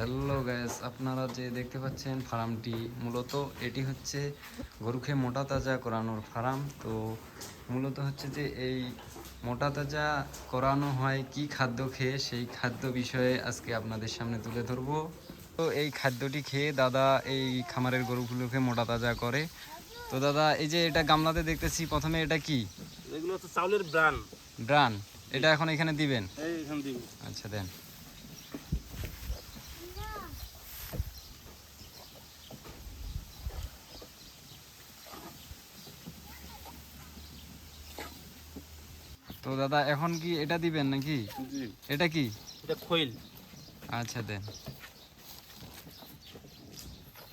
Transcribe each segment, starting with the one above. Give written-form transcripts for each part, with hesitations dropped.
Hello guys, আপনারা যে দেখতে পাচ্ছেন ফার্মটি মূলত এটি হচ্ছে গরুকে মোটা তাজা করানোর ফার্ম। তো মূলত হচ্ছে যে এই মোটা তাজা করানো হয় কি খাদ্য খেয়ে, সেই খাদ্য বিষয়ে আজকে আপনাদের সামনে তুলে ধরবো। তো এই খাদ্যটি খেয়ে দাদা এই খামারের গরুগুলোকে মোটা তাজা করে। তো দাদা, এই যে এটা গামলাতে দেখতেছি, প্রথমে এটা কি? এগুলো হচ্ছে চাউলের ব্রান। ব্রান। এটা এখন এখানে দিবেন? এখানে দিব। আচ্ছা, দেন। তো দাদা, এখন কি এটা দিবেন নাকি? জি। এটা কি? এটা খৈল। আচ্ছা, দেন।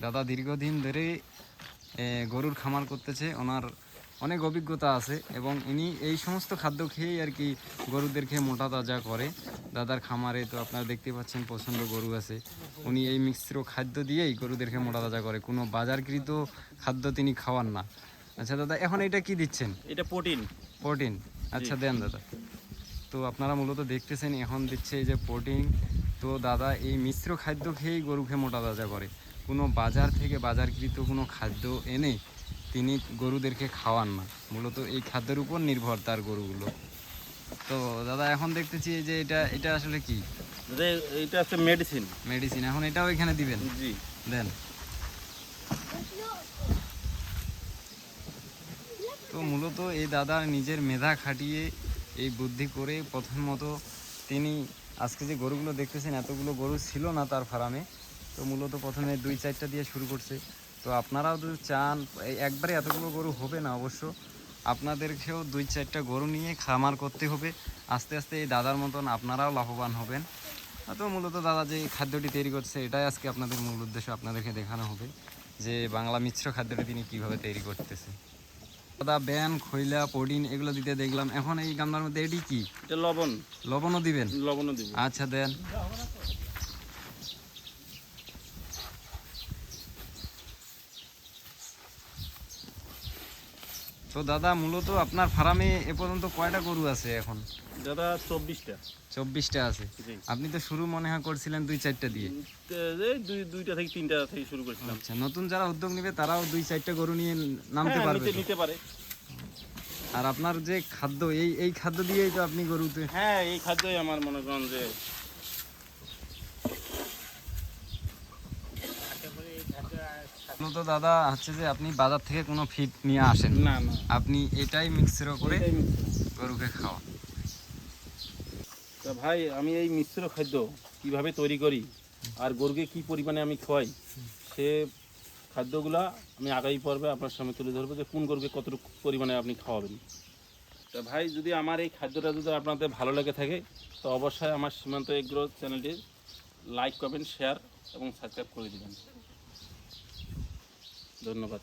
দাদা দীর্ঘদিন ধরে গরুর খামার করতেছে, ওনার অনেক অভিজ্ঞতা আছে এবং ইনি এই সমস্ত খাদ্য খেয়েই আর কি গরুদেরকে মোটা তাজা করে। দাদার খামারে তো আপনারা দেখতে পাচ্ছেন প্রচণ্ড গরু আছে, উনি এই মিশ্র খাদ্য দিয়েই গরুদেরকে মোটা তাজা করে, কোনো বাজারকৃত খাদ্য তিনি খাওয়ান না। আচ্ছা দাদা, এখন এটা কি দিচ্ছেন? এটা প্রোটিন। প্রোটিন। আচ্ছা, দেন দাদা। তো আপনারা মূলত দেখতেছেন এখন দিচ্ছে এই যে প্রোটিন। তো দাদা এই মিশ্র খাদ্য খেয়েই গরুকে মোটা তাজা করে, কোনো বাজার থেকে বাজারকৃত কোনো খাদ্য এনে তিনি গরুদেরকে খাওয়ান না, মূলত এই খাদ্যের উপর নির্ভর তার গরুগুলো। তো দাদা এখন দেখতেছি এই যে এটা এটা আসলে কি? এটা হচ্ছে মেডিসিন। মেডিসিন। এখন এটাও এখানে দিবেন? জি। দেন। তো মূলত এই দাদা নিজের মেধা খাটিয়ে এই বুদ্ধি করে প্রথমত তিনি আজকে যে গরুগুলো দেখতেছেন, এতগুলো গরু ছিল না তার ফার্মে। তো মূলত প্রথমে 2-4টা দিয়ে শুরু করছে। তো আপনারাও যদি চান, একবারে এতগুলো গরু হবে না অবশ্য, আপনাদেরকেও 2-4টা গরু নিয়ে খামার করতে হবে। আস্তে আস্তে এই দাদার মতন আপনারাও লাভবান হবেন। তো মূলত দাদা যে খাদ্যটি তৈরি করছে, এটাই আজকে আপনাদের মূল উদ্দেশ্য, আপনাদেরকে দেখানো হবে যে বাংলা মিশ্র খাদ্যটি তিনি কীভাবে তৈরি করতেছে। দাদা ব্যান, খৈলা, প্রোটিন এগুলো দিতে দেখলাম। এখন এই গামলার মধ্যে এটি কি? এটা লবণ। লবণও দিবেন? লবণও দিব। আচ্ছা, দেন। তো দাদা মূলত আপনার ফার্মে এ পর্যন্ত কয়টা গরু আছে এখন? দাদা 24টা। 24টা আছে। আপনি তো শুরু মনে হয় করছিলেন 2-4টা দিয়ে। দুইটা থেকে 3টা থেকে শুরু করেছিলাম। আচ্ছা, নতুন যারা উদ্যোগ নেবে তারাও 2-4টা গরু নিয়ে নামতে পারবে? নিতে পারে। আর আপনার যে খাদ্য, এই খাদ্য দিয়েই তো আপনি গরুতে। হ্যাঁ, এই খাদ্যই আমার মনে করেন যে মূলত দাদা হচ্ছে যে আপনি বাজার থেকে কোনো ফিড নিয়ে আসেন না, আপনি এটাই মিক্সচার করে গরুকে খাওয়া। তা ভাই, আমি এই মিশ্র খাদ্য কিভাবে তৈরি করি আর গরুকে কি পরিমাণে আমি খাওয়াই, সে খাদ্যগুলা আমি আগামী পর্বে আপনার সামনে তুলে ধরবো যে কোন গরুকে কতটুকু পরিমাণে আপনি খাওয়াবেন। তা ভাই, যদি আমার এই খাদ্যটা যদি আপনাদের ভালো লেগে থাকে, তো অবশ্যই আমার সীমান্ত এগ্রো চ্যানেলটি লাইক, কমেন্ট, শেয়ার এবং সাবস্ক্রাইব করে দেবেন। ধন্যবাদ।